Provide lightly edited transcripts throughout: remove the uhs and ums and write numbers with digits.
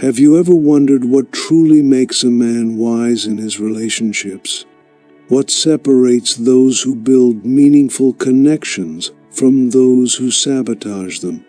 Have you ever wondered what truly makes a man wise in his relationships? What separates those who build meaningful connections from those who sabotage them?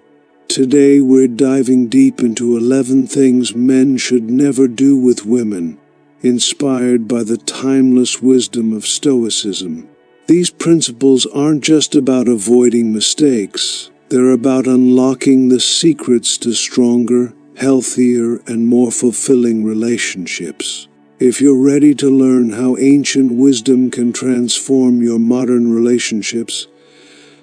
Today we're diving deep into 11 things men should never do with women, inspired by the timeless wisdom of Stoicism. These principles aren't just about avoiding mistakes, they're about unlocking the secrets to stronger, healthier, and more fulfilling relationships. If you're ready to learn how ancient wisdom can transform your modern relationships,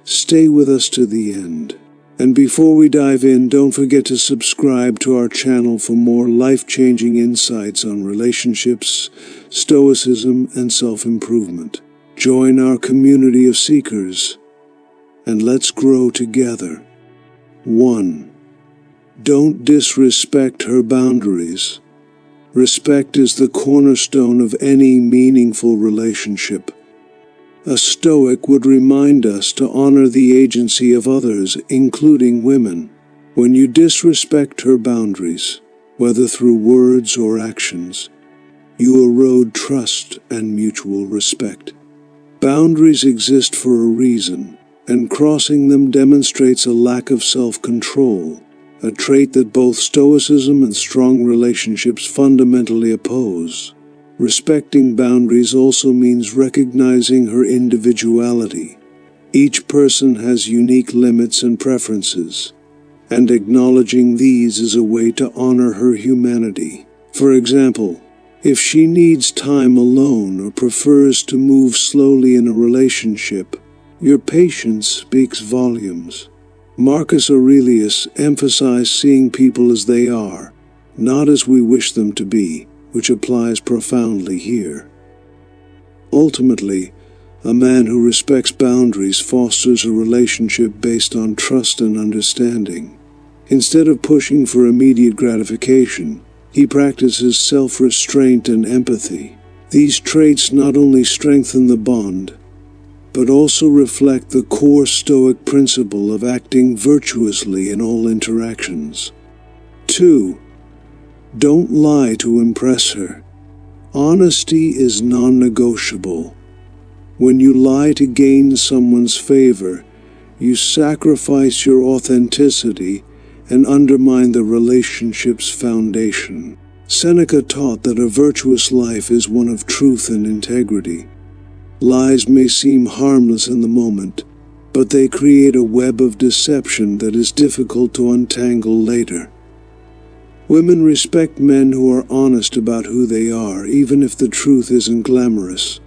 stay with us to the end. And before we dive in, don't forget to subscribe to our channel for more life-changing insights on relationships, stoicism, and self-improvement. Join our community of seekers, and let's grow together. 1. Don't disrespect her boundaries. Respect is the cornerstone of any meaningful relationship. A Stoic would remind us to honor the agency of others, including women. When you disrespect her boundaries, whether through words or actions, you erode trust and mutual respect. Boundaries exist for a reason, and crossing them demonstrates a lack of self-control, a trait that both Stoicism and strong relationships fundamentally oppose. Respecting boundaries also means recognizing her individuality. Each person has unique limits and preferences, and acknowledging these is a way to honor her humanity. For example, if she needs time alone or prefers to move slowly in a relationship, your patience speaks volumes. Marcus Aurelius emphasized seeing people as they are, not as we wish them to be, which applies profoundly here. Ultimately, a man who respects boundaries fosters a relationship based on trust and understanding. Instead of pushing for immediate gratification, he practices self-restraint and empathy. These traits not only strengthen the bond, but also reflect the core Stoic principle of acting virtuously in all interactions. 2. Don't lie to impress her. Honesty is non-negotiable. When you lie to gain someone's favor, you sacrifice your authenticity and undermine the relationship's foundation. Seneca taught that a virtuous life is one of truth and integrity. Lies may seem harmless in the moment, but they create a web of deception that is difficult to untangle later. Women respect men who are honest about who they are, even if the truth isn't glamorous.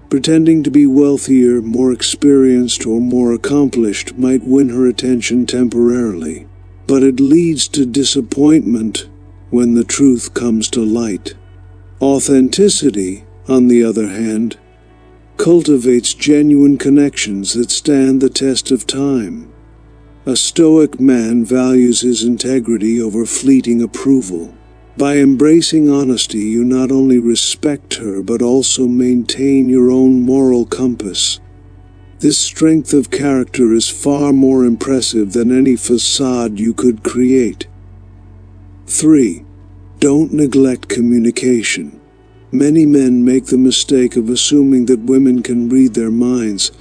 Pretending to be wealthier, more experienced, or more accomplished might win her attention temporarily, but it leads to disappointment when the truth comes to light. Authenticity, on the other hand, cultivates genuine connections that stand the test of time. A Stoic man values his integrity over fleeting approval. By embracing honesty, you not only respect her, but also maintain your own moral compass. This strength of character is far more impressive than any facade you could create. 3. Don't neglect communication. Many men make the mistake of assuming that women can read their minds,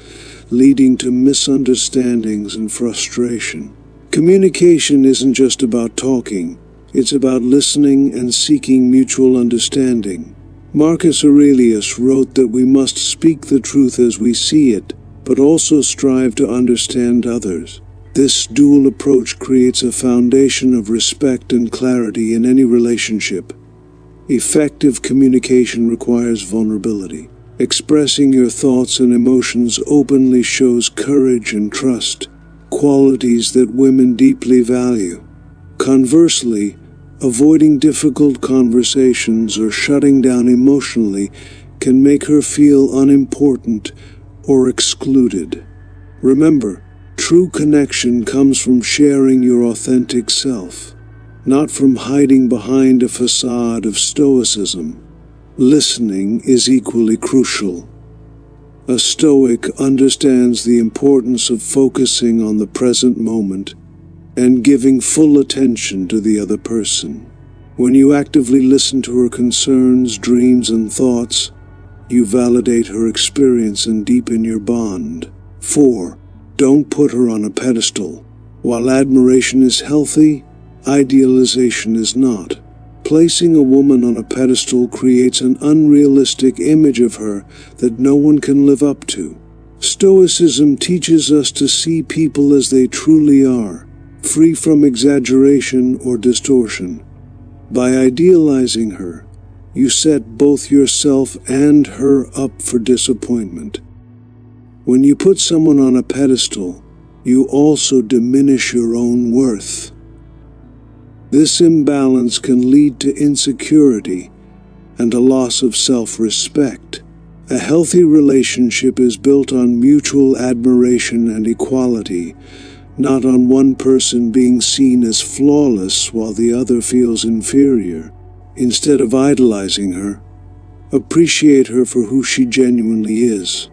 leading to misunderstandings and frustration. Communication isn't just about talking, it's about listening and seeking mutual understanding. Marcus Aurelius wrote that we must speak the truth as we see it, but also strive to understand others. This dual approach creates a foundation of respect and clarity in any relationship. Effective communication requires vulnerability. Expressing your thoughts and emotions openly shows courage and trust, qualities that women deeply value. Conversely, avoiding difficult conversations or shutting down emotionally can make her feel unimportant or excluded. Remember, true connection comes from sharing your authentic self, not from hiding behind a facade of stoicism. Listening is equally crucial. A Stoic understands the importance of focusing on the present moment and giving full attention to the other person. When you actively listen to her concerns, dreams, and thoughts, you validate her experience and deepen your bond. 4. Don't put her on a pedestal. While admiration is healthy, idealization is not. Placing a woman on a pedestal creates an unrealistic image of her that no one can live up to. Stoicism teaches us to see people as they truly are, free from exaggeration or distortion. By idealizing her, you set both yourself and her up for disappointment. When you put someone on a pedestal, you also diminish your own worth. This imbalance can lead to insecurity and a loss of self-respect. A healthy relationship is built on mutual admiration and equality, not on one person being seen as flawless while the other feels inferior. Instead of idolizing her, appreciate her for who she genuinely is.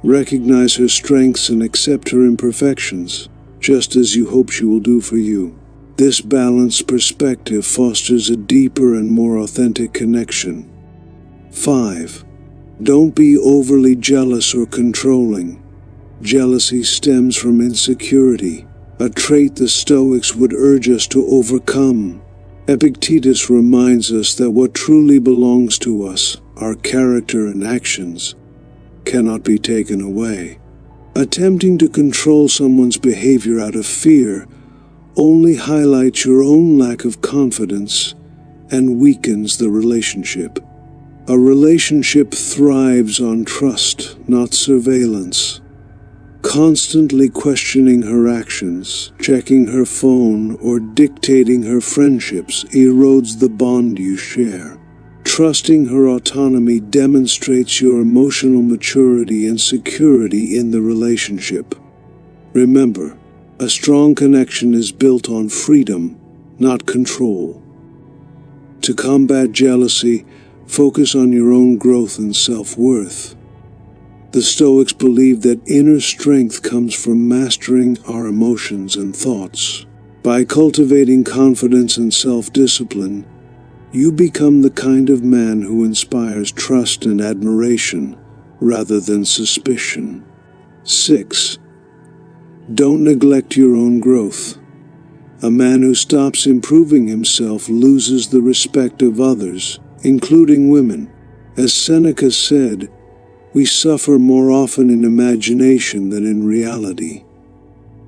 Recognize her strengths and accept her imperfections, just as you hope she will do for you. This balanced perspective fosters a deeper and more authentic connection. 5. Don't be overly jealous or controlling. Jealousy stems from insecurity, a trait the Stoics would urge us to overcome. Epictetus reminds us that what truly belongs to us, our character and actions, cannot be taken away. Attempting to control someone's behavior out of fear only highlights your own lack of confidence and weakens the relationship. A relationship thrives on trust, not surveillance. Constantly questioning her actions, checking her phone, or dictating her friendships erodes the bond you share. Trusting her autonomy demonstrates your emotional maturity and security in the relationship. Remember, a strong connection is built on freedom, not control. To combat jealousy, focus on your own growth and self-worth. The Stoics believe that inner strength comes from mastering our emotions and thoughts. By cultivating confidence and self-discipline, you become the kind of man who inspires trust and admiration rather than suspicion. 6. Don't neglect your own growth. A man who stops improving himself loses the respect of others, including women. As Seneca said, we suffer more often in imagination than in reality.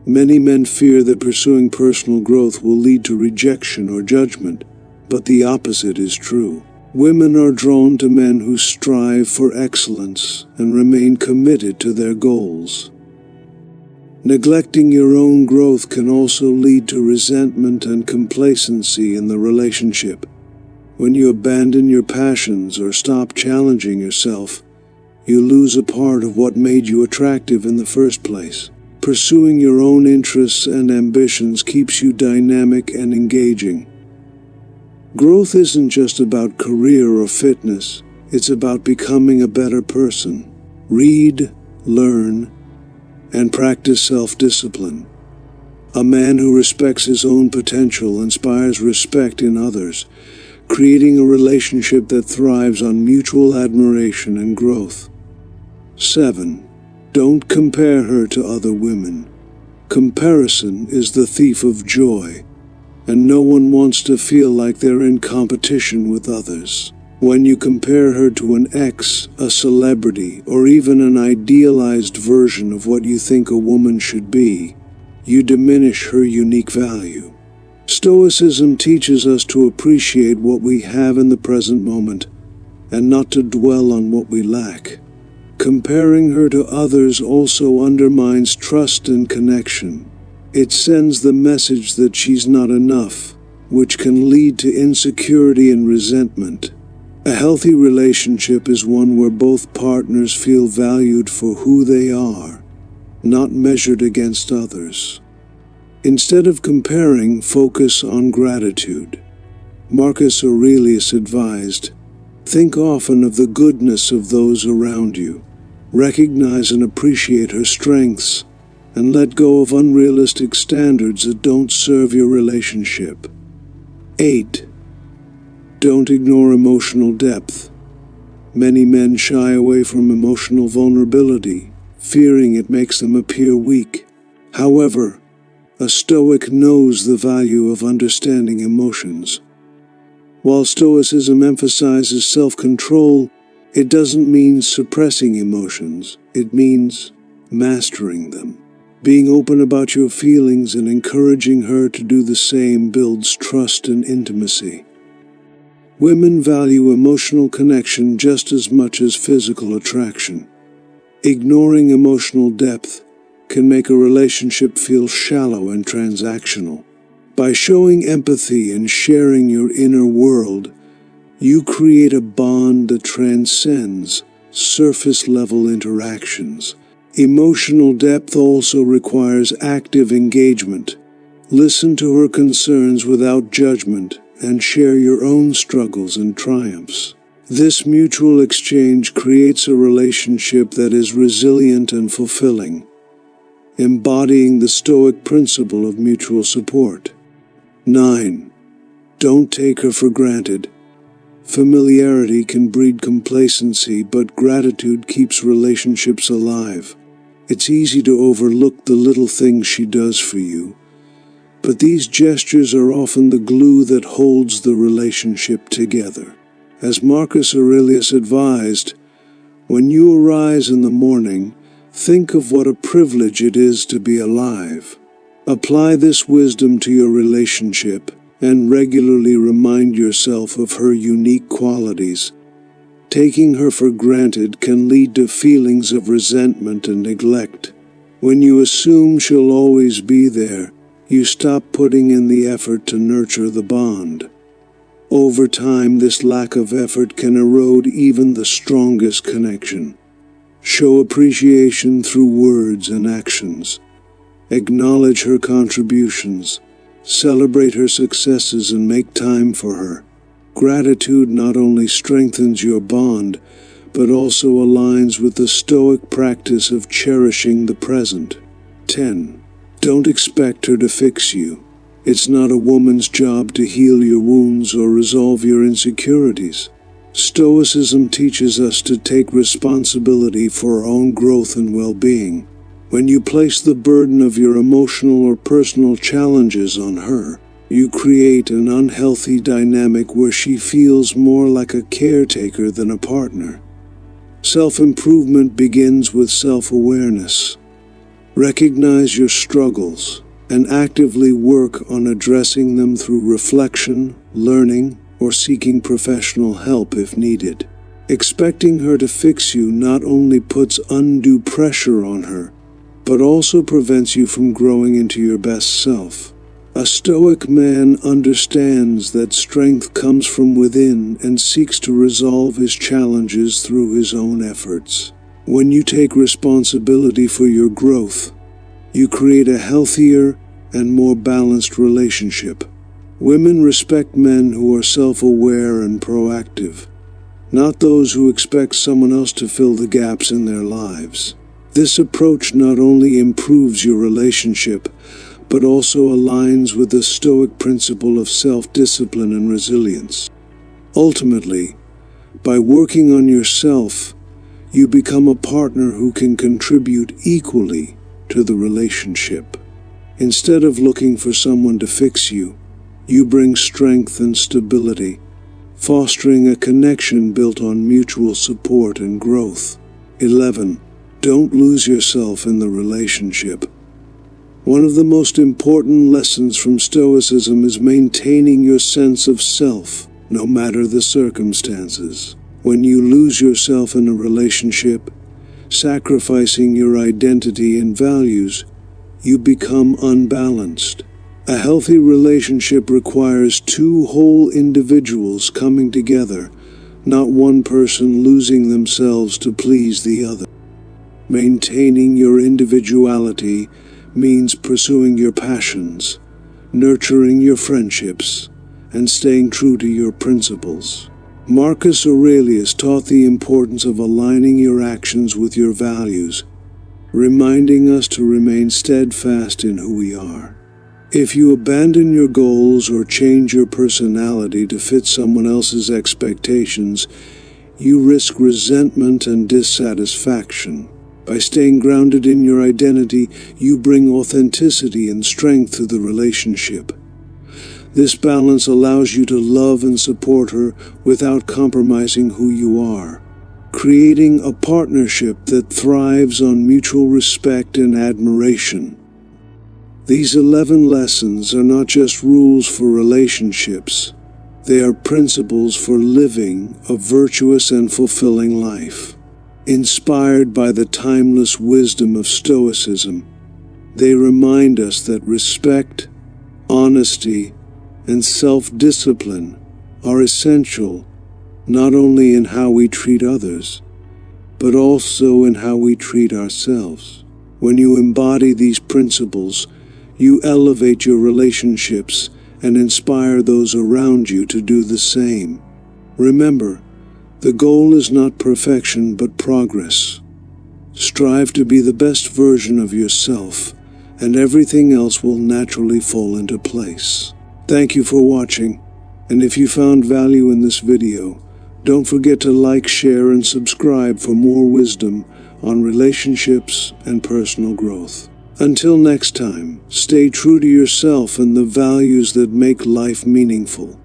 Many men fear that pursuing personal growth will lead to rejection or judgment, but the opposite is true. Women are drawn to men who strive for excellence and remain committed to their goals. Neglecting your own growth can also lead to resentment and complacency in the relationship. When you abandon your passions or stop challenging yourself, you lose a part of what made you attractive in the first place. Pursuing your own interests and ambitions keeps you dynamic and engaging. Growth isn't just about career or fitness, it's about becoming a better person. Read, learn, and practice self-discipline. A man who respects his own potential inspires respect in others, creating a relationship that thrives on mutual admiration and growth. 7. Don't compare her to other women. Comparison is the thief of joy, and no one wants to feel like they're in competition with others. When you compare her to an ex, a celebrity, or even an idealized version of what you think a woman should be, you diminish her unique value. Stoicism teaches us to appreciate what we have in the present moment and not to dwell on what we lack. Comparing her to others also undermines trust and connection. It sends the message that she's not enough, which can lead to insecurity and resentment. A healthy relationship is one where both partners feel valued for who they are, not measured against others. Instead of comparing, focus on gratitude. Marcus Aurelius advised, think often of the goodness of those around you. Recognize and appreciate her strengths, and let go of unrealistic standards that don't serve your relationship. 8. Don't ignore emotional depth. Many men shy away from emotional vulnerability, fearing it makes them appear weak. However, a Stoic knows the value of understanding emotions. While Stoicism emphasizes self-control, it doesn't mean suppressing emotions. It means mastering them. Being open about your feelings and encouraging her to do the same builds trust and intimacy. Women value emotional connection just as much as physical attraction. Ignoring emotional depth can make a relationship feel shallow and transactional. By showing empathy and sharing your inner world, you create a bond that transcends surface-level interactions. Emotional depth also requires active engagement. Listen to her concerns without judgment and share your own struggles and triumphs. This mutual exchange creates a relationship that is resilient and fulfilling, embodying the Stoic principle of mutual support. 9. Don't take her for granted. Familiarity can breed complacency, but gratitude keeps relationships alive. It's easy to overlook the little things she does for you, but these gestures are often the glue that holds the relationship together. As Marcus Aurelius advised, when you arise in the morning, think of what a privilege it is to be alive. Apply this wisdom to your relationship and regularly remind yourself of her unique qualities. Taking her for granted can lead to feelings of resentment and neglect. When you assume she'll always be there, you stop putting in the effort to nurture the bond. Over time, this lack of effort can erode even the strongest connection. Show appreciation through words and actions. Acknowledge her contributions. Celebrate her successes and make time for her. Gratitude not only strengthens your bond, but also aligns with the Stoic practice of cherishing the present. 10. Don't expect her to fix you. It's not a woman's job to heal your wounds or resolve your insecurities. Stoicism teaches us to take responsibility for our own growth and well-being. When you place the burden of your emotional or personal challenges on her, you create an unhealthy dynamic where she feels more like a caretaker than a partner. Self-improvement begins with self-awareness. Recognize your struggles and actively work on addressing them through reflection, learning, or seeking professional help if needed. Expecting her to fix you not only puts undue pressure on her, but also prevents you from growing into your best self. A Stoic man understands that strength comes from within and seeks to resolve his challenges through his own efforts. When you take responsibility for your growth, you create a healthier and more balanced relationship. Women respect men who are self-aware and proactive, not those who expect someone else to fill the gaps in their lives. This approach not only improves your relationship, but also aligns with the Stoic principle of self-discipline and resilience. Ultimately, by working on yourself, you become a partner who can contribute equally to the relationship. Instead of looking for someone to fix you, you bring strength and stability, fostering a connection built on mutual support and growth. 11. Don't lose yourself in the relationship. One of the most important lessons from Stoicism is maintaining your sense of self, no matter the circumstances. When you lose yourself in a relationship, sacrificing your identity and values, you become unbalanced. A healthy relationship requires two whole individuals coming together, not one person losing themselves to please the other. Maintaining your individuality means pursuing your passions, nurturing your friendships, and staying true to your principles. Marcus Aurelius taught the importance of aligning your actions with your values, reminding us to remain steadfast in who we are. If you abandon your goals or change your personality to fit someone else's expectations, you risk resentment and dissatisfaction. By staying grounded in your identity, you bring authenticity and strength to the relationship. This balance allows you to love and support her without compromising who you are, creating a partnership that thrives on mutual respect and admiration. These 11 lessons are not just rules for relationships. They are principles for living a virtuous and fulfilling life. Inspired by the timeless wisdom of Stoicism, they remind us that respect, honesty, and self-discipline are essential not only in how we treat others, but also in how we treat ourselves. When you embody these principles, you elevate your relationships and inspire those around you to do the same. Remember, the goal is not perfection but progress. Strive to be the best version of yourself, and everything else will naturally fall into place. Thank you for watching, and if you found value in this video, don't forget to like, share, and subscribe for more wisdom on relationships and personal growth. Until next time, stay true to yourself and the values that make life meaningful.